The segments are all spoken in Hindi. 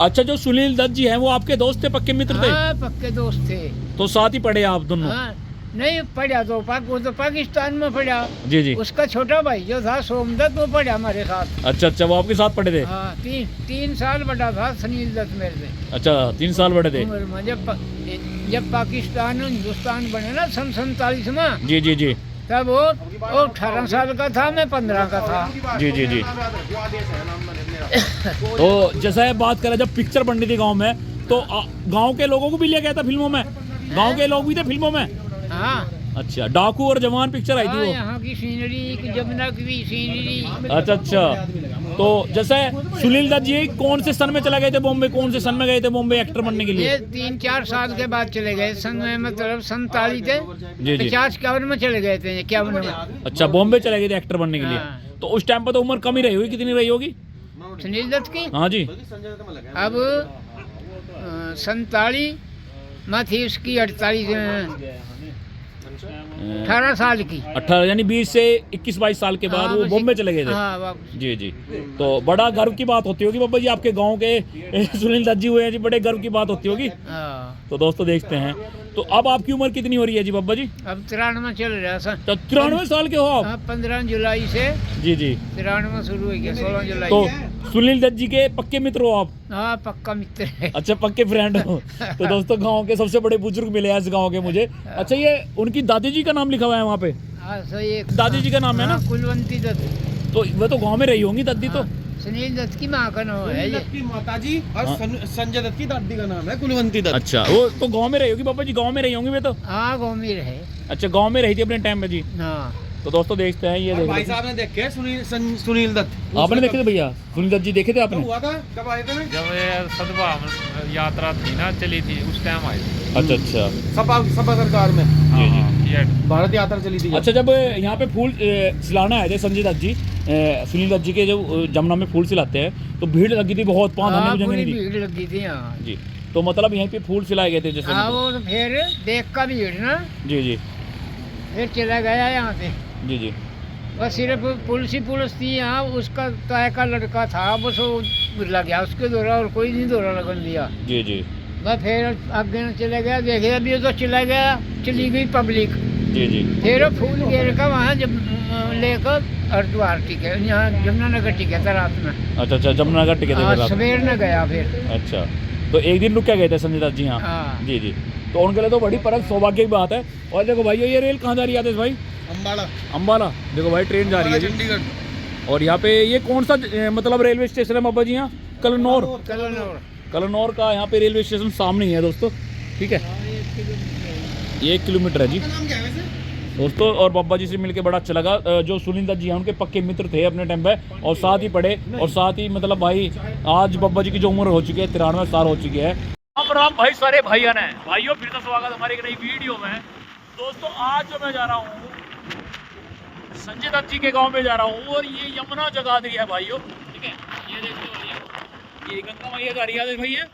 अच्छा, जो सुनील दत्त जी हैं वो आपके दोस्त थे, पक्के मित्र थे? हाँ, पक्के दोस्त थे। तो साथ ही पढ़े आप दोनों? हाँ, नहीं पढ़ा तो वो तो पाकिस्तान में पढ़ा। जी जी। उसका छोटा भाई जो था सोमदत्त वो पढ़ा हमारे साथ। अच्छा अच्छा, वो आपके साथ पढ़े थे? हाँ, तीन साल बड़ा था सुनील दत्त मेरे से। अच्छा, 3 साल बड़े थे। उम्र में जब पाकिस्तान और हिंदुस्तान बने ना सन 47 में, जी जी जी। तब वो 18 साल का था, मैं 15 का था। जी जी जी। तो जैसा बात करें, जब पिक्चर बननी थी गांव में, तो गांव के लोगों को भी लिया गया था फिल्मों में? गांव के लोग भी थे फिल्मों में? हाँ। अच्छा, डाकू और जवान पिक्चर आई थी वो? यहाँ की सीनरी, जमुना की सीनरी। अच्छा अच्छा। तो जैसे सुनील दत्त जी कौन से सन में चले गए थे बॉम्बे? कौन से सन में गए थे बॉम्बे एक्टर बनने के लिए? ये 3-4 साल के बाद चले गए। सन में मतलब 47 थे, जी जी। 50-51 में चले गए थे, 51 में। अच्छा, बॉम्बे चले गए थे एक्टर बनने के लिए। हाँ। तो उस टाइम पर तो उम्र कम ही रही होगी, कितनी रही होगी सुनील दत्त की? हाँ जी। अब 47 में थी उसकी 18 साल की। 18 यानी 20 से 21-22 साल के बाद हाँ, वो बॉम्बे चले गए थे। हाँ, वापस। जी जी। तो बड़ा गर्व की बात होती होगी बाबा जी, आपके गांव के सुनील दत्त जी हुए हैं जी, बड़े गर्व की बात होती होगी। हाँ। तो दोस्तों देखते हैं, तो अब आपकी उम्र कितनी हो रही है जी बाबा जी? अब 93 चल रहा है। तो 93 साल के हो आप? हाँ, 15 जुलाई से जी जी। 93 शुरू हो गया, 16 जुलाई। तो सुनील दत्त जी के पक्के मित्र हो आप? हाँ, पक्का मित्र है। अच्छा, पक्के फ्रेंड हो। तो दोस्तों गांव के सबसे बड़े बुजुर्ग मिले हैं इस गांव के मुझे। अच्छा, ये उनकी दादी जी का नाम लिखा हुआ है वहाँ पे? हाँ, सही। दादी जी का नाम है ना? कुलवंती दत्त। तो वह तो गांव में रही होंगी दादी तो? सुनील दत्त की माँ का नाम है ये। की माताजी और संजय दत्त की दादी का नाम है कुलवंती दत्त। अच्छा, वो तो गांव में रही होगी बाबा जी, गांव में रही होंगी वे तो? हाँ, गाँव में रहे। अच्छा, गांव में रही थी अपने टाइम में जी। हाँ। तो दोस्तों देखते हैं, ये भाई साहब ने देखे सुनील दत्त। आपने देखे थे भैया? सुनील दत्त जी देखे थे आपने? हुआ था कब आए थे? जब ये सदभाव यात्रा थी ना, चली थी, उस टाइम आई थी। अच्छा अच्छा। सपा सरकार में जी जी। ये भारत यात्रा चली थी। अच्छा, जब यहाँ पे फूल सिलाना आए थे संजय दत्त जी, सुनील दत्त जी के जब जमुना में फूल सिलाते हैं, तो भीड़ लगी थी बहुत, पाँव धरने हाँ, की जगह पूरी नहीं थी भीड़ लगी थी यहाँ। जी। तो मतलब यहीं पे फूल सिलाए गए थे जैसे? हाँ, वो तो फिर देख का भीड़ ना, जी जी। फिर चला गया यहाँ से। जी जी। बस सिर्फ पुलिस थी यहाँ, उसका ताय का लड़का था, बस वो लग गया उसके दौरा, और कोई नहीं दौरा लगन दिया। जी जी। बस फिर आगे न चला गया, देखे अभी तो चला गया, चली गई पब्लिक। जी जी। फिर फूल घेर का वहाँ जब लेकर हरिद्वार टिके, यहाँ यमुनानगर टिके था रात में। अच्छा अच्छा, जमुनानगर टिके थे फिर आप? सवेर न गया फिर। अच्छा, तो एक दिन रुक के गए थे संजय दत्त जी यहाँ? हाँ। जी जी। तो उनके लिए तो बड़ी परम सौभाग्य की बात है। और देखो भाई, ये रेल कहाँ जा रही है आदेश भाई? अम्बाला। अम्बाला। देखो भाई, ट्रेन जा रही है जी। चंडीगढ़। और यहाँ पे ये कौन सा मतलब रेलवे स्टेशन है बाबा जी यहाँ? कलनौर। कलनौर का यहाँ पे रेलवे स्टेशन सामने ही है दोस्तों, ठीक है? ये 1 किलोमीटर है जी दोस्तों। और बाबा जी से मिलके बड़ा अच्छा लगा। जो सुनील दत्त जी हैं उनके पक्के मित्र थे अपने टाइम पे, और साथ ही पढ़े, और साथ ही मतलब भाई आज बाबा जी की जो उम्र हो चुकी है 93 साल हो चुकी है। राम भाई, सारे भाइयों ने भाइयों, फिर से स्वागत हमारे एक नई वीडियो में। दोस्तों आज जो मैं जा रहा हूँ संजय दत्त जी के गांव में जा रहा हूँ, और ये यमुना जगाधरी है भाइयों, ठीक है? ये देखते हो, ये गंगा मैया जा रही है भैया,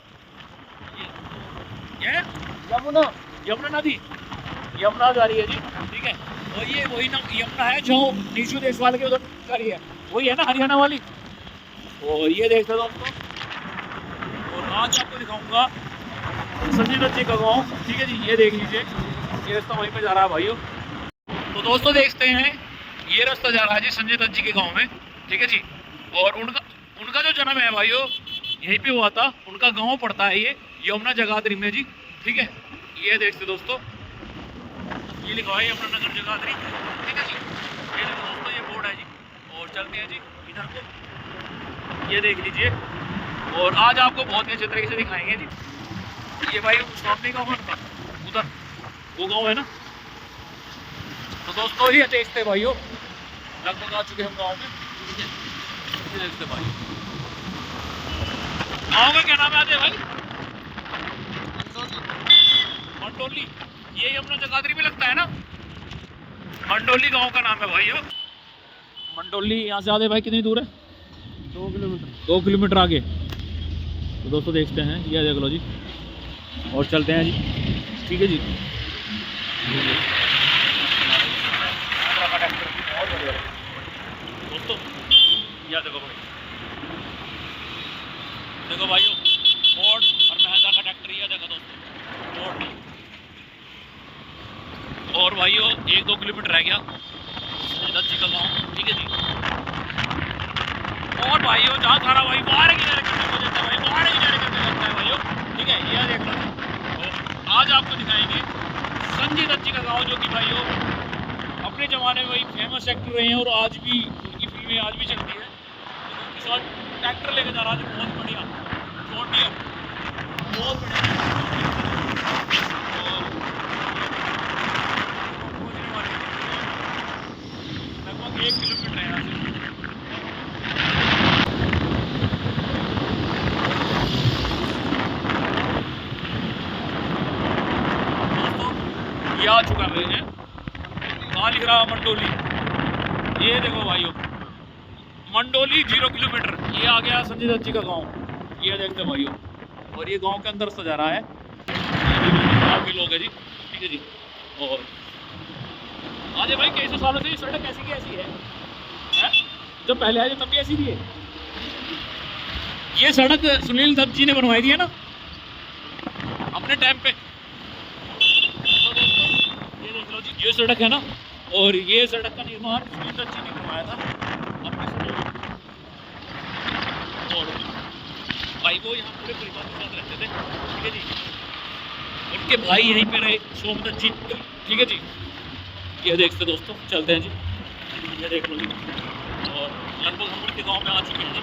ये यमुना नदी, यमुना जा रही है जी, ठीक है? और ये वही ना यमुना है जो नीशू देशवाल के उधर जा रही है, वही है ना, हरियाणा वाली। और ये देखते हो दोस्तों, और आज आपको दिखाऊंगा संजय दत्त जी का गाँव, ठीक है जी? ये देख लीजिए, ये रास्ता वहीं पे जा रहा है भाइयों। तो दोस्तों देखते हैं, ये रास्ता जा रहा है जी संजय दत्त जी के गांव में, ठीक है जी? और उनका जो जन्म है भाइयों यहीं पे हुआ था, उनका गांव पड़ता है ये यमुना जगाधरी में जी, ठीक है? ये देखते दोस्तों, ये लिखा है यमुनानगर जगाधरी, ठीक है जी? ये देखो दोस्तों, ये बोर्ड है जी। और चलते हैं जी इधर को, ये देख लीजिए। और आज आपको बहुत ही अच्छे तरीके से दिखाएंगे जी। ये भाई सामने गाँव है उधर, वो गाँव है ना। तो दोस्तों ही देखते भाइयों, लगभग आ चुके हम गाँव में, ठीक है? ये देखते भाई, गाँव में क्या नाम है आते भाई? मंडोली। ये यमुना जगाधरी में लगता है ना? मंडोली गांव का नाम है भाइयों। मंडोली यहाँ से आते भाई कितनी दूर है? 2 किलोमीटर। 2 किलोमीटर आगे। तो दोस्तों देखते हैं, ये देख लो जी, और चलते हैं जी, ठीक है जी? दोस्तों यह देखो भाई, देखो भाइयों, 1-2 किलोमीटर रह गया दच्ची का गाँव, ठीक है जी। और भाइयों जहाँ थारा भाई बाहर की जाने करने को देता है भाई, बाहर की जाने करने लगता है भाइयों, ठीक है। यह देख लो जी, तो आज आपको दिखाएंगे संजय दत्त जी का गाँव, जो कि भाइयों अपने ज़माने में वही फेमस एक्टर रहे हैं और आज भी उनकी फिल्में आज भी चलती है। उनके साथ ट्रैक्टर लेके जा रहा है, बहुत बढ़िया जॉन डियर, बहुत बढ़िया। लगभग 1 किलोमीटर है यहाँ से। दोस्तों ये आ चुका है, कहाँ लिख रहा मंडोली, ये देखो भाइयों मंडोली 0 किलोमीटर, ये आ गया संजय दत्त जी का गांव, ये देखते हैं भाइयों। और ये गांव के अंदर सजा रहा है, गांव के लोग हैं जी, ठीक है जी। और आज भाई कई सौ सालों से ये सड़क ऐसी की ऐसी है? जब पहले आए थे तब भी ऐसी थी है? ये सड़क सुनील दत्त जी ने बनवाई थी है ना अपने टाइम पे। तो दोस्तों ये देख लो जी, ये सड़क है ना, और ये सड़क का निर्माण सुनील दत्त जी ने करवाया था अपने समय में। और भाई वो यहाँ पूरे परिवार के साथ रहते थे, ठीक है जी। उनके भाई यहीं पे रहे, सोमदत्त जी, ठीक है जी। ये देखते दोस्तों, चलते हैं जी, ये देख लो जी। और लगभग हम उनके गाँव में आ चुके हैं जी,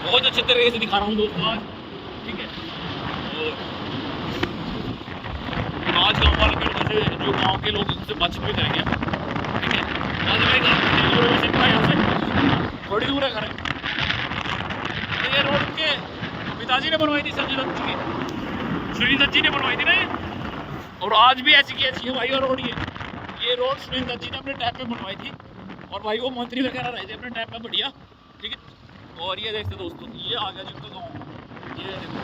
बहुत अच्छे तरीके से दिखा रहा हूँ दोस्तों आज, ठीक है। और आज गाँव वालों के वजह से जो गाँव के लोग उनसे बातचीत भी करेंगे, ठीक है। आज भाई गाँव कितनी दूर है वैसे यहाँ से? थोड़ी दूर है घर। ये रोड के पिताजी ने बनवाई थी, संजय दत्त जी की, सुनील दत्त जी ने बनवाई थी ना ये। और आज भी ऐसी की ऐसी है भाई। और रोड ये रोड सुनील दत्त जी ने अपने टाइम पे बनवाई थी, और भाई वो मंत्री वगैरह रहे थे अपने टाइम पे, बढ़िया, ठीक है। और ये देखते दोस्तों, ये आ गया जिनका गाँव, ये देखो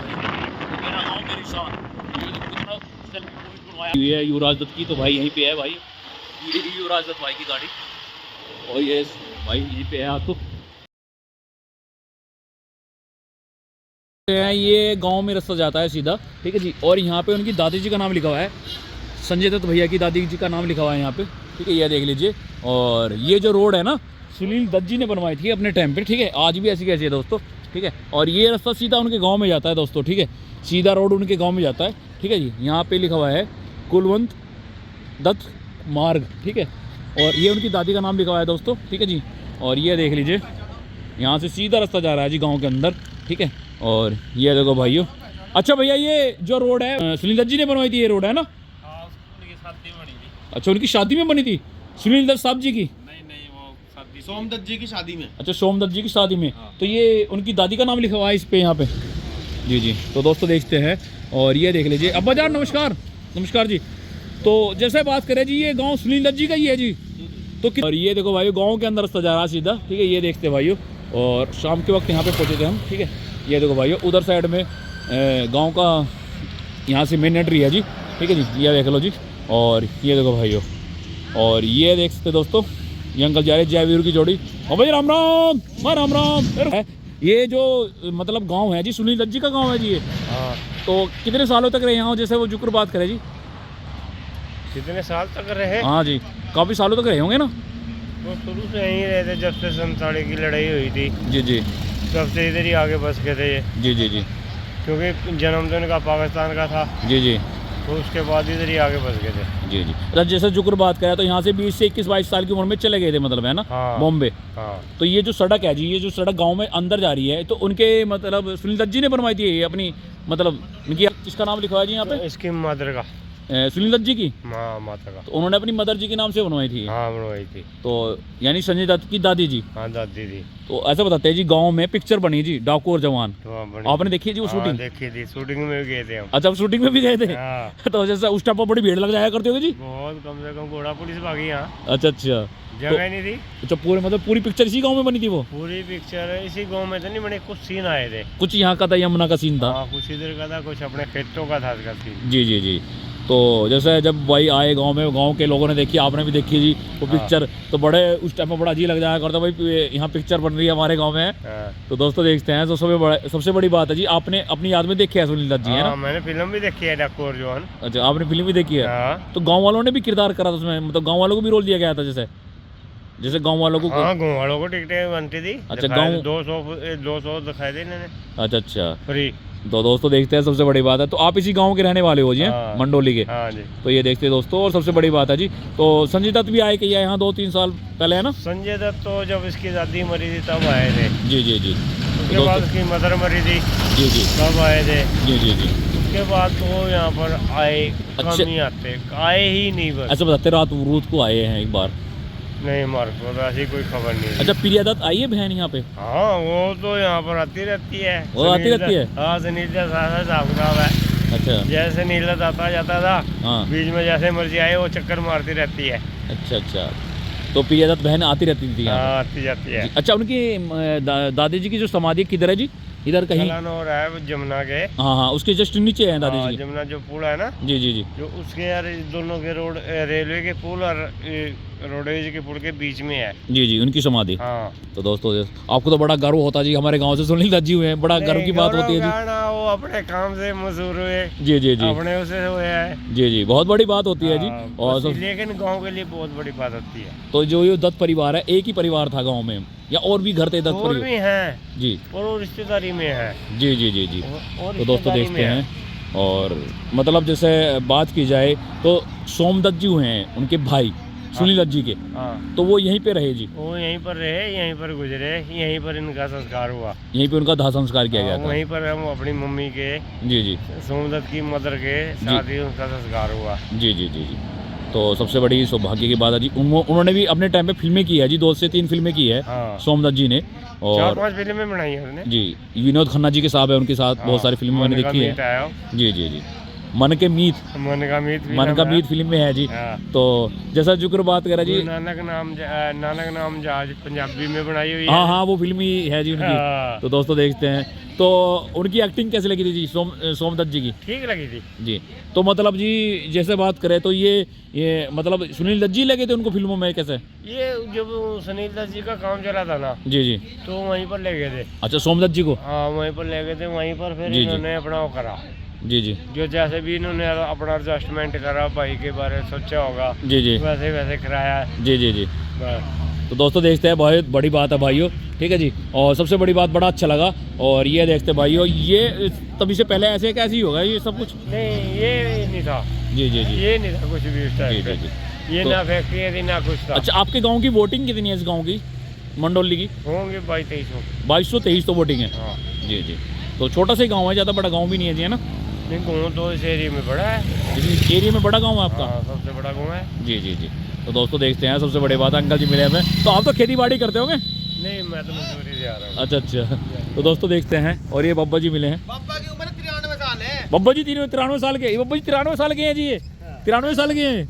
मेरा गाँव मेरी शान, ये कितना सेल्फी पॉइंट बनवाया। ये युवराज दत्त की, तो भाई यहीं पे है भाई, ये युवराज दत्त भाई की गाड़ी, और ये भाई यहीं पे है आपको। ये गांव में रास्ता जाता है सीधा, ठीक है जी। और यहाँ पे उनकी दादी जी का नाम लिखा हुआ है, संजय दत्त भैया की दादी जी का नाम लिखा हुआ है यहाँ पे, ठीक है। ये देख लीजिए। और ये जो रोड है ना सुनील दत्त जी ने बनवाई थी अपने टाइम पे, ठीक है। आज भी ऐसी कैसी है दोस्तों, ठीक है। और ये रास्ता सीधा उनके गाँव में जाता है दोस्तों, ठीक है। सीधा रोड उनके गाँव में जाता है, ठीक है जी। यहाँ पे लिखा हुआ है कुलवंत दत्त मार्ग, ठीक है। और ये उनकी दादी का नाम लिखा हुआ है दोस्तों, ठीक है जी। और ये देख लीजिए, यहाँ से सीधा रास्ता जा रहा है जी गाँव के अंदर, ठीक है। और ये देखो भाइयों। अच्छा भैया, ये जो रोड है सुनील दत्त जी ने बनवाई थी, ये रोड है ना? उनकी शादी बनी थी। अच्छा, उनकी शादी में बनी थी सुनील दत्त साहब जी की? नहीं वो शादी सोमदत्त जी की शादी में। अच्छा, सोमदत्त जी की शादी में। तो ये उनकी दादी का नाम लिखा हुआ है इस पे, यहाँ पे। जी जी, तो दोस्तों देखते हैं। और ये देख लीजिए। अब्बा जान नमस्कार। नमस्कार जी। तो जैसे बात करें जी, ये गाँव सुनील दत्त जी का ही है जी, तो और ये देखो भाई गाँव के अंदर रास्ता जा रहा है सीधा, ठीक है। ये देखते हैं भाइयों। और शाम के वक्त यहाँ पे पहुँचे थे हम, ठीक है। ये देखो भाइयों, उधर साइड में गांव का यहाँ से मेन एंट्री है जी, ठीक है जी। ये देख लो जी। और ये देखो भाइयों, और ये देख सकते दोस्तों, ये अंकल जा रहे जय वीर की जोड़ी। और भाई राम राम, माँ राम राम। ये जो मतलब गांव है जी, सुनील दत्त जी का गांव है जी ये। हाँ। तो कितने सालों तक रहे यहाँ, जैसे वो जुक्र बात करें जी? कितने साल तक रहे? हाँ जी, काफ़ी सालों तक रहे होंगे ना? वो शुरू से यहीं रहे थे, जब से संताड़ी की लड़ाई हुई थी, जी जी तब से इधर ही आगे बस गए थे ये। जी जी जी क्योंकि जन्मदिन का पाकिस्तान का था, जी जी तो उसके बाद इधर ही आगे बस गए थे। जी जी। अच्छा, जैसे जुक्र बात करें तो यहाँ से 20 से 21-22 साल की उम्र में चले गए थे, मतलब है ना? हाँ। बॉम्बे। हाँ। तो ये जो सड़क है जी, ये जो सड़क गांव में अंदर जा रही है, तो उनके मतलब सुनील दत्त जी ने बनवाई थी ये अपनी, मतलब इनकी किसका नाम लिखा हुआ है जी यहाँ पे? इसकी मदर का, सुनील दत्त जी की। माँ माता का। तो उन्होंने अपनी मदर जी के नाम से बनवाई थी। हाँ बनवाई थी। तो यानी संजय दत्त की दादी जी। हाँ दादी थी। तो ऐसा बताते हैं जी, गांव में पिक्चर बनी जी, डाकू और जवान, तो बड़ी। आपने देखी है जी वो शूटिंग? देखी थी, शूटिंग में भी गए थे हम। अच्छा, शूटिंग में भी गए थे? हाँ। तो जैसे उस टाइम पर बड़ी भीड़ लग जाया करती होगी जी? बहुत, कम से कम घोड़ा पुलिस भागी यहाँ। अच्छा अच्छा, जगह ही नहीं थी। अच्छा पूरे मतलब पूरी पिक्चर इसी गांव में बनी थी वो? पूरी पिक्चर इसी गांव में तो नहीं बने, कुछ सीन आए थे। कुछ यहाँ का था, यमुना का सीन था। हाँ, कुछ इधर का था, कुछ अपने खेतों का था इसका सीन। जी जी जी। तो जैसे जब भाई आए गांव में, गांव के लोगों ने देखी, आपने भी देखी जी वो पिक्चर, तो बड़े उस टाइम में बड़ा अजीब लग जाया करता भाई यहाँ पिक्चर बन रही है हमारे गांव में। तो दोस्तों देखते हैं, तो सबसे बड़ी बात है जी, आपने अपनी याद में देखी है सुनील दत्त जी, है ना? मैंने फिल्म भी देखी है डाकू और जवान। अच्छा, आपने फिल्म भी देखी है? तो गाँव वालों ने भी किरदार करा था उसमें, मतलब गाँव वालों को भी रोल दिया गया था जैसे गाँव वालों को? हाँ, गाँव वालों को टिकटें बनती थी। अच्छा, गाँव 200 दिखाई थे इन्होंने अच्छा फ्री। तो दोस्तों देखते हैं, सबसे बड़ी बात है, तो आप इसी गांव के रहने वाले हो जी? हैं मंडोली के? हाँ जी। तो ये देखते हैं दोस्तों, और सबसे बड़ी बात है जी, तो संजय दत्त भी आए कि यहाँ 2-3 साल पहले, है ना? संजय दत्त तो जब इसकी दादी मरी थी तब आए थे। जी जी जी। उसके बाद उसकी मदर मरी थी जी जी, तब आए थे। जी जी जी। उसके बाद तो यहाँ पर आए, कम ही आते, आए ही नहीं बस। ऐसा बताते रात रूत को आए हैं एक बार? नहीं, हमारे को तो ऐसी कोई खबर नहीं है। अच्छा, प्रिया दत्त आई है बहन यहाँ पे? हाँ, वो तो यहाँ पर आती रहती है। वो आती रहती है? हाँ, सुनील दत्त साहब साहब है। अच्छा, जैसे नील दत्त आता जाता था, हाँ, बीच में जैसे मर्जी आए वो चक्कर मारती रहती है। अच्छा अच्छा, तो प्रिया दत्त बहन आती रहती थी यहाँ हाँ, आती जाती है। पे? अच्छा, उनकी दादी जी की जो समाधि किधर है जी? इधर कहीं? कलानौर है वो जमुना के। हाँ हाँ, उसके जस्ट नीचे है दादी जी। जमुना जो पुल है ना, जी जी जी। जो उसके यार दोनों के रोड, रेलवे के पुल और रोडवेज के पुल के बीच में है। जी जी, उनकी समाधि। हाँ। तो दोस्तों आपको तो बड़ा गर्व होता जी, हमारे गांव से सुनील दत्त जी हुए हैं, बड़ा गर्व की बात होती है जी। वो अपने काम से मशहूर हुए। जी जी जी, अपने उसे हुए हैं। जी जी, बहुत बड़ी बात होती है जी। और लेकिन गांव के लिए बहुत बड़ी बात होती है। तो जो ये दत्त परिवार है, एक ही परिवार था गांव में या और भी घर थे दत्त और परिवार? भी हैं जी, और वो रिश्तेदारी में है। जी जी जी जी। और तो दोस्तों रिश्तेदारी देखते में हैं, और मतलब जैसे बात की जाए तो सोमदत्त जी हुए हैं उनके भाई सुनील दत्त जी के, हाँ, तो वो यहीं पे रहे जी? वो यहीं पर रहे, यहीं पर गुजरे, यहीं पर इनका संस्कार हुआ। यहीं पे उनका दाह संस्कार किया गया था? वहीं पर हम अपनी मम्मी के, जी जी, सोमदत्त की मदर के साथ ही उनका संस्कार हुआ। जी जी जी जी। तो सबसे बड़ी सौभाग्य की बात है जी, उन्होंने भी अपने टाइम पे फिल्में की है जी, 2 से 3 फिल्में की है हाँ। सोमदत्त जी ने। और 4-5 फिल्में बनाई है उसने। जी, विनोद खन्ना जी के साहब है उनके साथ, बहुत सारी फिल्में मैंने देखी है। जी जी जी, मन के मीत, मन का मीत फिल्म में है जी। हाँ। तो जैसा जुक्र बात करा जी, नानक नाम जहाज पंजाबी में बनाई हुई है। हाँ हाँ, वो फिल्म ही है जी उनकी। हाँ। तो दोस्तों देखते हैं, तो उनकी एक्टिंग कैसे लगी थी जी सोमदत्त जी की? ठीक लगी थी जी। तो मतलब जी जैसे बात करें तो ये मतलब सुनील दत्त जी लगे थे उनको फिल्मों में कैसे? ये जब सुनील दत्त जी का काम चला था ना, जी जी, तो वहीं पर ले गए थे। अच्छा, सोमदत्त जी को? हाँ, वहीं पर ले गए थे, वहीं पर फिर जी, जी। इन्होंने अपना वो करा। जी जी, जो जैसे भी इन्होंने अपना एडजस्टमेंट करा, भाई के बारे में सोचा होगा, जी जी, वैसे वैसे कराया। जी जी जी। बस। तो दोस्तों देखते हैं, बहुत बड़ी बात है भाइयों, ठीक है जी। और सबसे बड़ी बात, बड़ा अच्छा लगा। और ये देखते हैं भाइयों, ये तभी से पहले ऐसे कैसे ही होगा ये सब कुछ? नहीं, ये नहीं था। जी जी जी, ये नहीं था कुछ भी उस जी टाइम जी पे। जी। ये तो- ना फैक्ट्री थी ना कुछ था। अच्छा, आपके गांव की वोटिंग कितनी है इस गांव की, मंडोली की? होंगे 2200-2300। 2223 तो वोटिंग है। हाँ। जी जी, तो छोटा सा ही गाँव है, ज़्यादा बड़ा गाँव भी नहीं है जी, है ना? नहीं, गाँव तो इस एरिया में बड़ा है। इस एरिया में बड़ा गाँव है आपका? हाँ, सबसे बड़ा गाँव है। जी जी जी। तो दोस्तों देखते हैं, सबसे बड़ी बात, अंकल जी मिले हमें। तो आप तो खेती बाड़ी करते होंगे? नहीं, मैं तो मजदूरी से आ रहा हूँ। अच्छा अच्छा। तो दोस्तों देखते हैं, और ये बब्बा जी मिले हैं। पापा की उम्र 93 साल है। बब्बा जी 93 साल के? बब्बा जी 93 साल के हैं जी, ये 93 साल के हैं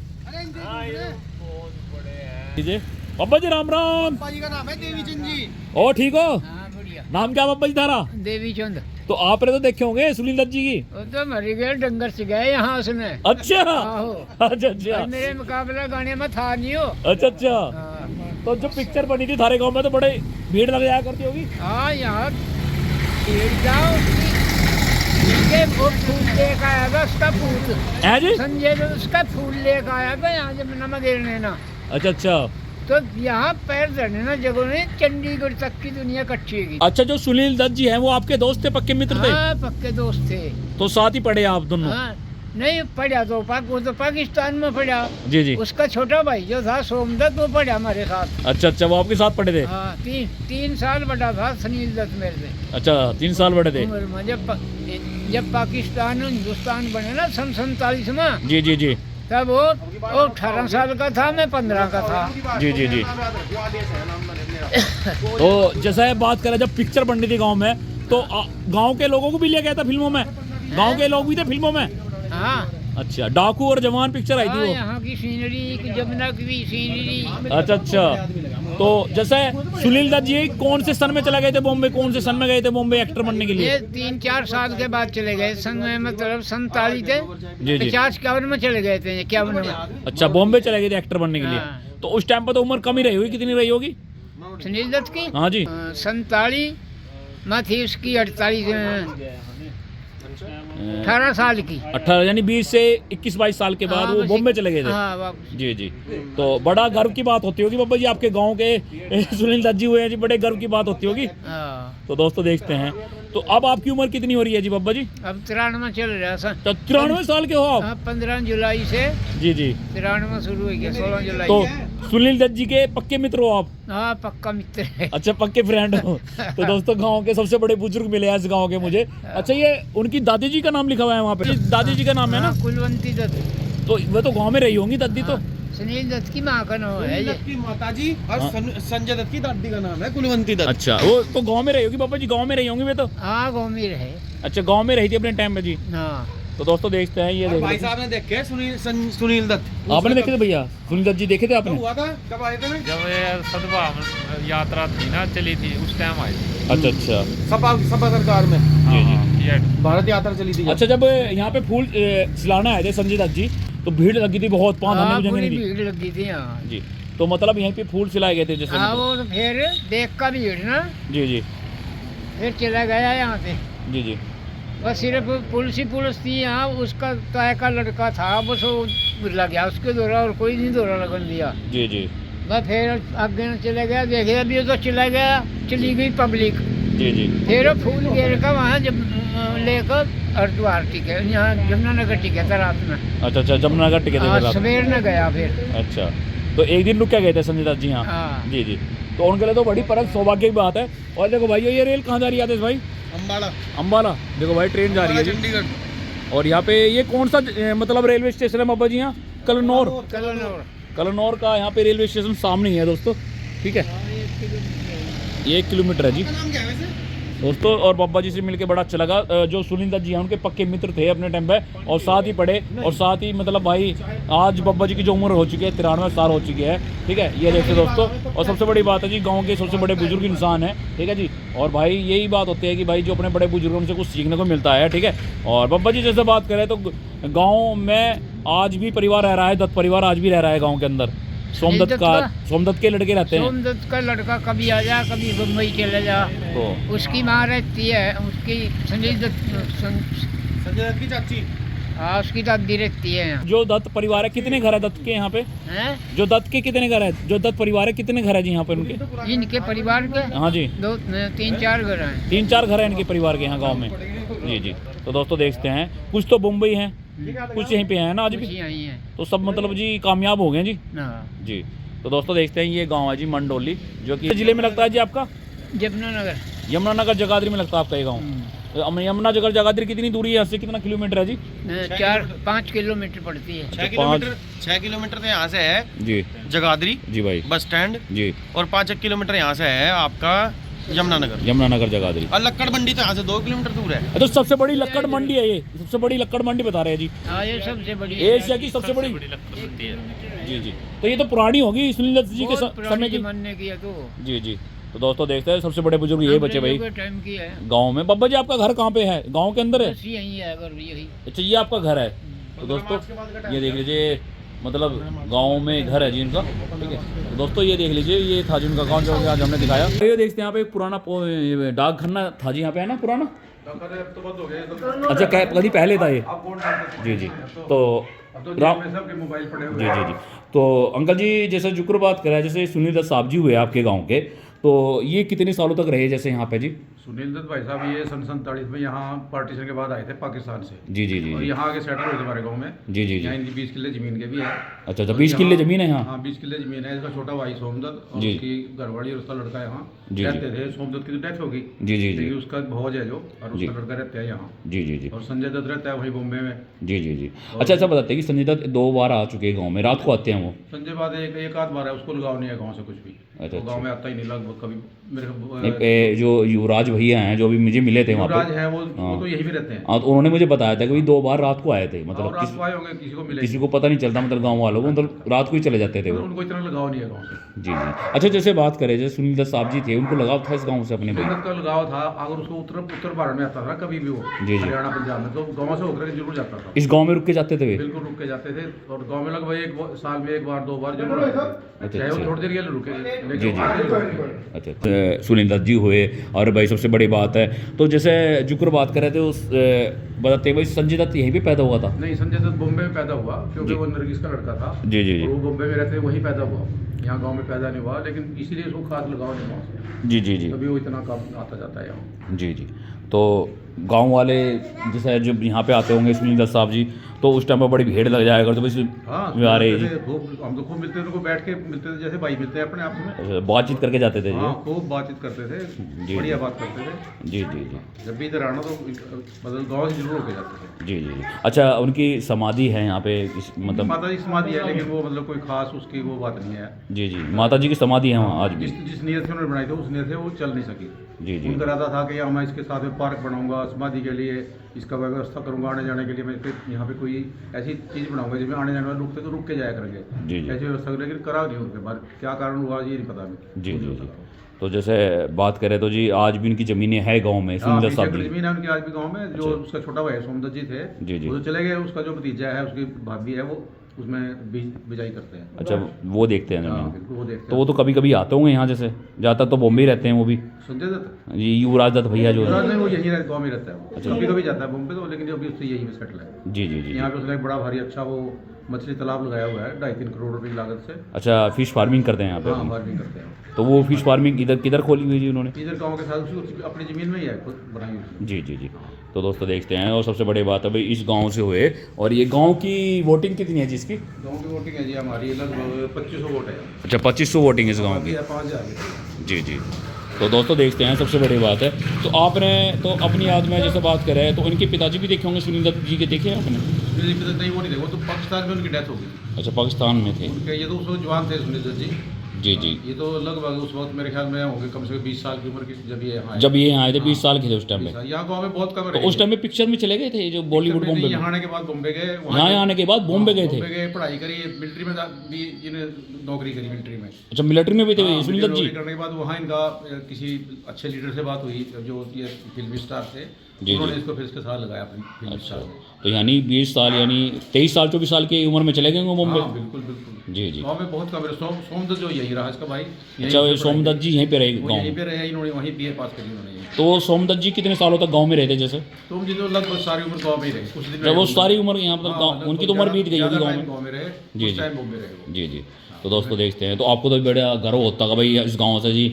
हाँ, ये बहुत बड़े हैं। जी। बब्बा जी राम राम। पापा जी का नाम है देवीचंद जी। ओ ठीक हो? हाँ, बढ़िया। नाम क्या बब्बा जी थारा? देवी चंद। तो आपने तो देखे होंगे सुनील दत्त जी की? वो तो मरी गए, डंगर से गए यहाँ उसने। अच्छा आहो। अच्छा अच्छा, और मेरे मुकाबला गाने में था नहीं हो। अच्छा अच्छा। हाँ। तो जो पिक्चर बनी थी थारे गांव में, तो बड़े भीड़ लग जाया करती होगी? हाँ, यहाँ भीड़ जाओ, उसके वो फूल लेकर आया था, उसका फूल। है जी? संजय ने उसका फूल लेकर आया था यहाँ जब नमक गिरने ना, अच्छा अच्छा। तो यहाँ पैर धरने ना जगह ने चंडीगढ़ तक की दुनिया कच्ची की। अच्छा, जो सुनील दत्त जी हैं वो आपके दोस्त थे, पक्के मित्र थे? हाँ, पक्के दोस्त थे। तो साथ ही पढ़े आप दोनों? हाँ, नहीं पढ़ा तो वो तो पाकिस्तान में पढ़ा। जी जी। उसका छोटा भाई जो था सोमदत्त, वो पढ़ा हमारे साथ। अच्छा अच्छा, वो आपके साथ पढ़े थे? हाँ, 3 साल बड़ा था सुनील दत्त मेरे से अच्छा, 3 साल बड़े थे। उम्र में। जब पाकिस्तान और हिंदुस्तान बने ना सन 47 में, जी जी जी, तब वो 18 साल का था, मैं 15 का था। जी जी जी। तो जैसा है बात करें, जब पिक्चर बन रही थी गांव में, तो गांव के लोगों को भी लिया गया था फिल्मों में? गांव के लोग भी थे फिल्मों में? हाँ। अच्छा, डाकू और जवान पिक्चर आई थी हाँ, वो? यहाँ की सीनरी, जमुना की भी सीनरी। अच्छा अच्छा। तो जैसे सुनील दत्त जी कौन से सन में चले गए थे बॉम्बे, कौन से सन में गए थे बॉम्बे एक्टर बनने के लिए? ये 3-4 साल के बाद चले गए सन में, मतलब 47 थे, जी जी। 50-51 में चले गए थे, 51 में। अच्छा, बॉम्बे चले गए थे एक्टर बनने के लिए। हाँ। तो उस टाइम पर तो उम्र कम ही रही होगी, कितनी रही होगी? सुनील दत्त की हाँ जी। 47 में थी उसकी, 18 साल की। 18 यानी 20 से 21-22 साल के बाद हाँ, वो बस बॉम्बे चले गए थे। हाँ, वापस। जी जी। तो बड़ा गर्व की बात होती होगी बाबा जी, आपके गांव के सुनील दत्त जी हुए हैं जी, बड़े गर्व की बात होती होगी। हाँ। तो दोस्तों देखते हैं, तो अब आपकी उम्र कितनी हो रही है जी बाबा जी? अब 93 चल रहा है। तो 93 साल के हो आप? हाँ, 15 जुलाई से जी जी। 93 शुरू हो गया, 16 जुलाई तो से। सुनील दत्त जी के पक्के मित्र हो आप? हाँ, पक्का मित्र है। अच्छा, पक्के फ्रेंड हो। तो दोस्तों गांव के सबसे बड़े बुजुर्ग मिले हैं इस गांव के मुझे। अच्छा, ये उनकी दादी जी का नाम लिखा हुआ है वहाँ पे? दादी जी का नाम है ना? हाँ, कुलवंती दत्त। तो वो तो गांव में रही होंगी दादी तो। सुनील दत्त की माँ का नाम है ये। दत्त की माताजी और हाँ। संजय दत्त की दादी का नाम है कुलवंती दत्त। अच्छा, वो तो गांव में रही होगी बाबा जी, गांव में रही होंगी वे तो। हाँ, गाँव में रहे। अच्छा, गांव में रही थी अपने टाइम में जी। हाँ। तो दोस्तों देखते हैं, ये और देखो भाई साहब ने देखे सुनील दत्त। आपने देखे थे भैया? सुनील दत्त जी देखे थे कब आपने? हुआ था, कब आए थे? जब ये सद्भाव यात्रा थी ना चली थी उस टाइम आए थे। अच्छा अच्छा। सपा सरकार में जी जी। हाँ, ये भारत यात्रा चली थी। अच्छा, जब यहाँ पे फूल खिलाना आए थे संजय दत्त जी, तो भीड़ लगी थी बहुत, पाँव धरने हाँ, की जगह पूरी नहीं थी भीड़ लगी थी। हाँ जी। तो मतलब यहीं पे फूल खिलाए गए थे जैसे हाँ, मतलब। वो तो फिर देख का भीड़ ना, जी जी फिर चला गया यहाँ से। जी जी। बस सिर्फ पुलिस थी यहाँ, उसका ताए का लड़का था, बस वो लग गया उसके दौरा, और कोई नहीं दौरा लगन दिया। जी जी बस फिर आगे न चले गया, देखे अभी तो चला गया, चली गई पब्लिक। जी जी। फिर फूल घेर का वहाँ जब लेकर हरिद्वार टिके, यहाँ यमुनानगर टिके था रात में। अच्छा अच्छा, जमुनानगर टिके थे आज रात में। सवेर न गया फिर। अच्छा, तो एक दिन रुक के गए थे संजय दत्त जी यहाँ? हाँ। जी जी। तो उनके लिए तो बड़ी परम सौभाग्य की बात है। और देखो भाई, ये रेल कहाँ जा रही है आदेश भाई? अम्बाड़ा। अम्बाला। देखो भाई, ट्रेन जा रही है जी। चंडीगढ़। और यहाँ पे ये कौन सा मतलब रेलवे स्टेशन है बाबा जी यहाँ? कलनौर। कलनौर का यहाँ पे रेलवे स्टेशन सामने ही है दोस्तों, ठीक है। ये 1 किलोमीटर है जी नाम क्या है वैसे? दोस्तों। और बाबा जी से मिलके बड़ा अच्छा लगा। जो सुनील दत्त जी हैं उनके पक्के मित्र थे अपने टाइम पे, और साथ ही पढ़े, और साथ ही मतलब भाई आज बाबा जी की जो उम्र हो चुकी है 93 साल हो चुकी है, ठीक है। ये देखते दोस्तों, और सबसे बड़ी बात है जी, गांव के सबसे बड़े बुजुर्ग इंसान है, ठीक है जी। और भाई यही बात होती है कि भाई जो अपने बड़े बुजुर्गों से कुछ सीखने को मिलता है, ठीक है। और बाबा जी जैसे बात करें तो गाँव में आज भी परिवार रह रहा है, दत्त परिवार आज भी रह रहा है गाँव के अंदर। सोमदत्त सोमदत्त के लड़के रहते हैं। सोमदत्त का लड़का कभी आ जा, कभी बम्बई चले जा। तो उसकी माँ रहती है, उसकी संजय दत्त संजय दत्त की चाची। हाँ, उसकी दादी रहती है यहाँ। जो दत्त परिवार है, कितने घर है दत्त के यहाँ पे? हैं? जो दत्त के कितने घर है, जो दत्त परिवार है कितने घर है जी यहाँ पे उनके? इनके परिवार के हाँ जी, 2-3-4 घर हैं। 3-4 घर है इनके परिवार के यहाँ गांव में। जी जी। तो दोस्तों देखते हैं, कुछ तो मुंबई हैं, कुछ यहीं पे हैं ना आज कुछ भी। यहीं हैं। तो सब मतलब जी कामयाब हो गए जी। हाँ, जी। तो दोस्तों देखते हैं, ये गांव है जी मंडोली, जो कि जिले में लगता है जी आपका? यमुनानगर। यमुनानगर जगाधरी में लगता है आपका ये गाँव। यमुनानगर जगाधरी कितनी दूरी है यहाँ से, कितना किलोमीटर है जी? 4-5 किलोमीटर पड़ती है। 6 किलोमीटर तो यहाँ से है जी जगाधरी जी भाई। बस स्टैंड, जी। और 5 किलोमीटर यहाँ से है आपका यमुनानगर। यमुनानगर जगाधरी। और लक्कड़ मंडी तो यहाँ से 2 किलोमीटर दूर है। तो सबसे बड़ी लक्कड़ मंडी है ये, सबसे बड़ी लक्कड़ मंडी बता रहे हैं जी, हाँ, ये सबसे बड़ी एशिया की सबसे बड़ी। लगती बनती है। जी जी। तो ये तो पुरानी होगी सुनील दत्त जी के बहुत समय पुराने की। जमाने की है तो। जी जी। तो दोस्तों देखते हैं, सबसे बड़े बुजुर्ग ये बचे भाई टाइम की है। गांव में। बाबा जी आपका घर कहाँ पे है, गांव के अंदर है? बस यही है, अगर यही। अच्छा, ये आपका घर है। तो दोस्तों ये देख लीजिए, मतलब गांव में घर है जी इनका, ठीक है। तो दोस्तों ये देख लीजिए, ये था जी उनका गाँव जो आज हमने दिखाया। ये देखते हैं यहाँ पे एक पुराना डाकघर था जी यहाँ पे, है ना पुराना? अच्छा, कभी पहले था ये? जी जी। तो राम जी जी जी। तो अंकल जी जैसे जिक्र बात करें, जैसे सुनील दत्त साहब जी हुए आपके गांव के, तो ये कितने सालों तक रहे जैसे यहाँ पे जी? सुनील दत्त भाई साहब ये सन 47 में यहाँ पार्टीशन के बाद आए थे पाकिस्तान से। जी जी जी और जी। यहाँ आके सेटल हुए थे हमारे गांव में। जी जी यहाँ जी। इनकी 20 किले जमीन के भी है। अच्छा अच्छा, 20 किले जमीन है यहाँ? हाँ, 20 किले जमीन है। इसका छोटा भाई सोमदत्त और जी। उसकी घरवाली और उसका लड़का यहाँ जी, जी। रहते थे। सोमदत्त की तो डेथ होगी, जी जी जी लेकिन उसका भौज है जो, और जी। उसका लड़का रहता है यहाँ। जी जी जी। और संजय दत्त रहता है वहीं बॉम्बे में। जी जी जी। अच्छा, ऐसा बताते हैं कि संजय दत्त 2 बार आ चुके हैं गाँव में, रात को आते हैं वो? संजय बाद एक आध बार है, उसको लगाव नहीं है गाँव से कुछ भी। तो अच्छा। गांव में आता ही नहीं लगभग कभी। मेरे को नहीं, जो युवराज भैया हैं जो अभी मुझे मिले थे वहाँ युवराज पे, है वो हाँ। तो यही भी रहते हैं। हाँ, तो उन्होंने मुझे बताया था कि भाई 2 बार रात को आए थे, और मतलब रात को आए होंगे, किसी को मिले किसी को पता नहीं चलता, मतलब गाँव वालों को, मतलब रात को ही चले जाते थे वो। उनको इतना लगाव नहीं है गाँव से। जी जी। अच्छा, जैसे बात करें, जैसे सुनील दत्त साहब जी थे, उनको लगाव था इस गाँव से अपने भाई? सुनील दत्त का लगाव था, अगर उसको उत्तर भारत में आता था कभी भी वो, जी, जी। हरियाणा पंजाब में, तो गाँव से होकर के जरूर जाता था। इस गाँव में रुक के जाते थे वे? बिल्कुल रुक के जाते थे, और गाँव में लगभग साल में 1 बार 2 बार जरूर आते थे, चाहे वो थोड़ी देर के लिए रुके, जी, जी। लेकिन अच्छा, सुनील दत्त जी हुए, और भाई सबसे बड़ी बात है, तो जैसे जुक्र बात कर रहे थे उस, बताते भाई संजय दत्त यहीं पे पैदा हुआ था? नहीं, संजय दत्त बॉम्बे में पैदा हुआ, क्योंकि जी। वो नरगिस का लड़का था। जी, जी, जी। और वो बॉम्बे में रहते, वहीं पैदा हुआ, यहाँ गांव में पैदा नहीं हुआ, लेकिन इसीलिए उसको खास लगाव नहीं गाँव से, जी जी जी। तभी वो इतना काम आता जाता है यहाँ। जी जी। तो गांव वाले जैसे जब यहाँ पे आते होंगे सुनील दत्त साहब जी, तो उस टाइम पर बड़ी भीड़ लग जाएगा, तो भाई हाँ, आ रहे जी, हम तो खूब मिलते थे, उनको बैठ के मिलते थे, जैसे भाई मिलते हैं अपने आप में। अच्छा, बातचीत करके जाते थे हाँ, जी? खूब बातचीत करते थे, जी। बढ़िया बात करते थे। जी जी जी। जब भी इधर आना तो मतलब गाँव से जरूर होके जाते थे। जी जी जी। अच्छा, उनकी समाधि है यहाँ पे मतलब? माता जी की समाधि है, लेकिन वो मतलब कोई खास उसकी वो बात नहीं है। जी जी, माता जी की समाधि है वहाँ आज भी? जिस नीयत से उन्होंने बनाई थी, उस नीयत से वो चल नहीं सकी। जी जी। उनका इरादा था कि मैं इसके साथ में पार्क बनाऊंगा, समाधि के लिए इसका व्यवस्था करूंगा, आने जाने के लिए मैं यहाँ पे कोई ऐसी चीज़ बनाऊंगा जिसमें आने जाने वाले रुकते तो रुक के जाया करेंगे। जी जी। ऐसी व्यवस्था, लेकिन करा नहीं उनके बाद, क्या कारण हुआ ये नहीं पता हमें। जी जी जी। तो जैसे बात करें तो जी आज भी उनकी ज़मीनें हैं गांव में, सुनील दत्त साहब जी? जमीन है उनकी आज भी गाँव में। जो अच्छा। उसका छोटा भाई है सोमदत्त जी थे, जी, जी। वो तो चले गए, उसका जो भतीजा है, उसकी भाभी है, वो उसमें बिजाई करते हैं। अच्छा, वो देखते हैं हाँ, ज़मीन? बिल्कुल वो देखते तो वो तो कभी कभी आते होंगे यहाँ, जैसे ज़्यादातर तो बॉम्बे ही रहते हैं वो भी? संजय दत्त जी, युवराज दत्त भैया जो युवराज है? नहीं, वो यहीं गाँव में रहता है वो। अच्छा। कभी कभी जाता है बॉम्बे तो, लेकिन अभी उससे यहीं में सेटल है। जी जी जी। यहाँ पे उसने एक बड़ा भारी अच्छा वो मछली तालाब लगाया हुआ है 2.5-3 करोड़ रुपए की लागत से। अच्छा, फिश फार्मिंग करते हैं यहाँ पे? हाँ, फार्मिंग करते हैं। तो वो फिश फार्मिंग इधर किधर खोली हुई है जी उन्होंने? इधर गांव के साथ उसकी अपनी ज़मीन में ही है, खुद बनाई हुई। जी जी जी। तो दोस्तों देखते हैं, और सबसे बड़ी बात है भाई इस गांव से हुए, और ये गांव की वोटिंग कितनी है जी इसकी? गांव की वोटिंग है जी हमारी लगभग 2500 वोट है। अच्छा, 2500 वोटिंग इस गांव बाकी की? है 5000। जी जी। तो दोस्तों देखते हैं, सबसे बड़ी बात है, तो आपने तो अपनी याद में जैसे बात करें, तो उनके पिताजी भी देखे होंगे सुनील दत्त जी के, देखे हैं आपने? नहीं, वो नहीं देखो, तो पाकिस्तान में उनकी डेथ हो गई। अच्छा, पाकिस्तान में थे? उनके ये तो उस वक्त जवान थे सुनील दत्त जी। जी जी। ये तो लगभग उस वक्त मेरे ख्याल में होंगे कम से कम 20 साल की उम्र की, जब ये यहाँ आए। जब ये आए थे 20 साल के थे उस टाइम में? यहाँ गाँव में बहुत कम तो उस टाइम में पिक्चर में चले गए थे, जो बॉलीवुड बॉम्बे में? यहाँ आने के बाद बॉम्बे गए, यहाँ आने के बाद बॉम्बे गए थे? बॉम्बे गए, पढ़ाई करी, मिलिट्री में भी इन्हें नौकरी करी मिलिट्री में। अच्छा, मिलिट्री में भी थे हाँ, सुनील दत्त जी? नौकरी करने के बाद वहाँ इनका किसी अच्छे लीडर से बात हुई, जो ये फिल्मी स्टार थे, जी, उन्होंने जी। इसको फिर इसके साथ लगाया अपनी फिल्मी अच्छा, स्टार में। तो यानी 20 साल, यानी 23 साल 24 साल की उम्र में चले गए वो बॉम्बे? हाँ, बिल्कुल बिल्कुल। जी जी। गाँव में बहुत कम है। सोमदत्त जो यही रहा इसका भाई। अच्छा, ये सोमदत्त जी यहीं पे रहे वो गाँव यहीं में? पे रहे, इन्होंने वहीं बीए पास करी उन्होंने। तो सोमदत्त जी कितने सालों तक गांव में रहते जैसे? तुम जी तो लगभग सारी उम्र गाँव में ही रहे, कुछ दिन जब वो रहे सारी उम्र यहाँ पर हाँ, गाँव, उनकी तो उम्र बीत गई होगी ज़्यादा गाँव टाइम में? गाँव में रहे, जी, कुछ जी। टाइम बॉम्बे रहे वो। जी जी। तो दोस्तों देखते हैं, तो आपको तो बड़ा गर्व होता है भाई इस गांव से जी,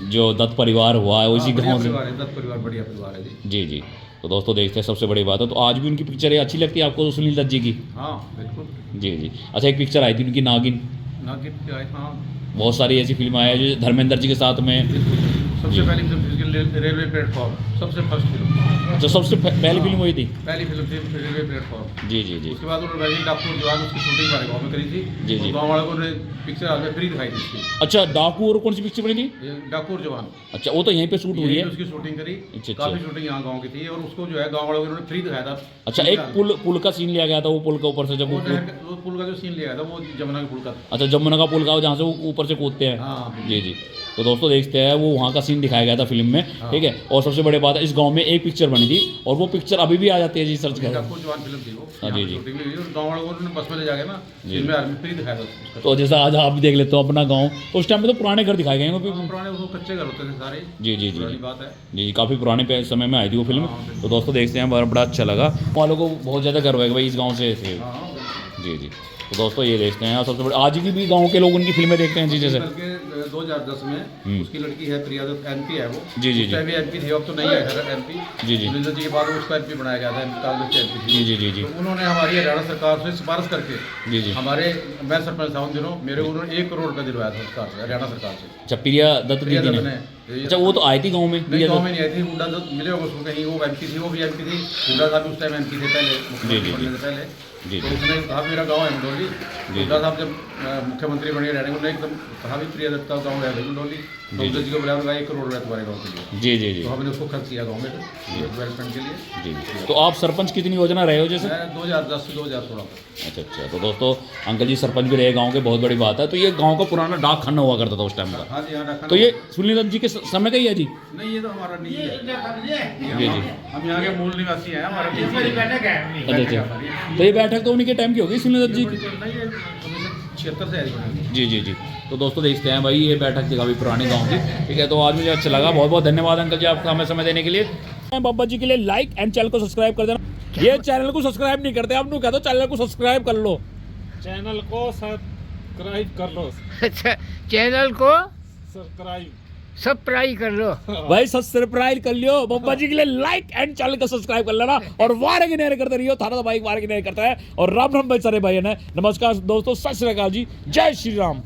जो दत्त परिवार हुआ है वो इसी बढ़िया गांव से? परिवार है, दत्त परिवार बढ़िया परिवार है जी। जी जी। तो दोस्तों देखते हैं, सबसे बड़ी बात है, तो आज भी उनकी पिक्चरें अच्छी लगती है आपको सुनील दत्त जी की? हाँ, बिल्कुल। जी जी। अच्छा, एक पिक्चर आई थी उनकी नागिन, नागिन क्या है, हाँ। बहुत सारी ऐसी फिल्म आई है जो धर्मेंद्र जी के साथ में। सबसे पहली फिल्म थी रेलवे प्लेटफॉर्म, सबसे फर्स्ट फिल्म। जो सबसे पहली फिल्म वही थी? पहली फिल्म थी रेलवे प्लेटफॉर्म। जी जी जी। उसके बाद उन्होंने वैसे डाकू जवान, उसकी शूटिंग हमारे गाँव में करी थी। जी, जी। गाँव वालों ने पिक्चर हॉल में फ्री दिखाई थी उसकी। अच्छा, डाकू और कौन सी पिक्चर बनी थी? ये डाकू और जवान, अच्छा, वो तो यहीं पे शूट हुई यही है? उसकी शूटिंग करी। अच्छा, अच्छा। काफी शूटिंग यहाँ गाँव की थी, और उसको जो है गाँव वालों ने फ्री दिखाया था। अच्छा, एक पुल का सीन लिया गया था, वो पुल के ऊपर से जब वो वो, वो पुल का जो सीन लिया था वो जमुना के पुल का था। अच्छा, जमुना का पुल का जहाँ से वो ऊपर से कूदते हैं? हाँ, जी जी। तो दोस्तों देखते हैं, वो वहाँ का सीन दिखाया गया था फिल्म में, ठीक है। और सबसे बड़ी बात है, इस गांव में एक पिक्चर बनी थी, और वो पिक्चर अभी भी आ जाती है जी, सर्च करें। डाकू जवान फिल्म थी वो। हाँ, जी, यहाँ जी। शूटिंग हुई और गाँव वालों ने बस में ले जाके ना फिल्म में आर्मी फ्री दिखाया था उसका। तो जैसा आज आप भी देख लेते हो अपना गाँव, तो उस टाइम में तो पुराने घर दिखाए गए हैं वो। पुराने वो कच्चे घर होते थे सारे। जी जी जी पुरानी जी बात है। जी, काफ़ी पुराने समय में आई थी वो फिल्म। हाँ, तो दोस्तों देखते हैं, बड़ा अच्छा लगा, वालों को बहुत ज़्यादा गर्व है कि भाई इस गाँव से थे। हाँ, बिल्कुल। जी जी। तो दोस्तों ये देखते हैं, और सबसे बड़ी आज भी गाँव के लोग उनकी फिल्में देखते हैं जी, जैसे बल्कि 2010 में उसकी लड़की है प्रिया दत्त, एमपी है वो। जी, जी, उस टाइम भी एमपी थी, अब तो नहीं है खैर एमपी। जी, जी। सुनील दत्त जी के बाद उसको एमपी बनाया गया था, कांग्रेस की एमपी थी। जी, जी, जी, जी। तो उन्होंने हमारी हरियाणा सरकार से सिफारिश करके जी, जी। हमारे, मैं सरपंच था उन दिनों, मेरे उन्होंने 1 करोड़ रुपया दिलवाया था सरकार से, हरियाणा सरकार से। अच्छा, प्रिया दत्त प्रिया दीदी दत्त ने? ने। अच्छा, वो तो आई थी गाँव में? नहीं, प्रिया गाँव दत्त? में नहीं आई थी, हुड्डा दत्त मिले होंगे उसको कहीं, वो एमपी थी, वो भी एमपी थी। हुड्डा साहब उस टाइम एमपी थे पहले, जी, जी, मुख्यमंत्री बनने से पहले। तो उसने कहा मेरा गाँव है मंडोली। गुप्ता साहब जब मुख्यमंत्री बने रहने उन्होंने एकदम कहा भी प्रिय दत्ता गाँव है मंडोली, तो उद्धव जी को बुलाया, उन्होंने 1 करोड़ रुपया तुम्हारे गाँव के लिए। जी जी जी तो हमने उसको खर्च किया गाँव में डेवलपमेंट के लिए। जी। तो आप सरपंच कितनी योजना रहे हो जैसे? मैं 2010 से 2016 अच्छा अच्छा। तो दोस्तों अंकल जी सरपंच भी रहे गांव के, बहुत बड़ी बात है। तो ये गांव का पुराना डाक खाना हुआ करता था उस टाइम का। हाँ जी, हाँ रखा। तो ये सुनील दत्त जी के समय का ही है जी? नहीं, ये तो हमारा नहीं है। जी जी। हम यहाँ के मूल निवासी हैं, हमारा अच्छा अच्छा। तो ये बैठक तो उन्हीं के टाइम की होगी सुनील दत्त जी की? 76 से है। जी जी जी। तो दोस्तों देखते हैं भाई, ये बैठक थी काफ़ी पुरानी गांव की, ठीक है। तो आज मुझे अच्छा लगा, बहुत बहुत धन्यवाद अंकल जी आपका हमें समय देने के लिए। बाबा जी के लिए लाइक एंड चैनल को सब्सक्राइब कर देना। ये चैनल को सब्सक्राइब नहीं करते, आप कह दो चैनल को सब्सक्राइब कर लो। चैनल को सब्सक्राइब कर लो। अच्छा, चैनल को सब्सक्राइब सब्सक्राइब कर लो भाई, सब्सक्राइब कर लियो। बाबा जी के लिए लाइक एंड चैनल को सब्सक्राइब कर लेना और वारे के नेरे करते रहियो। थाना भाई वारे के नेरे करता है और राम राम भाई सारे भाई ने। नमस्कार दोस्तों, सत श्री अकाल जी, जय श्री राम।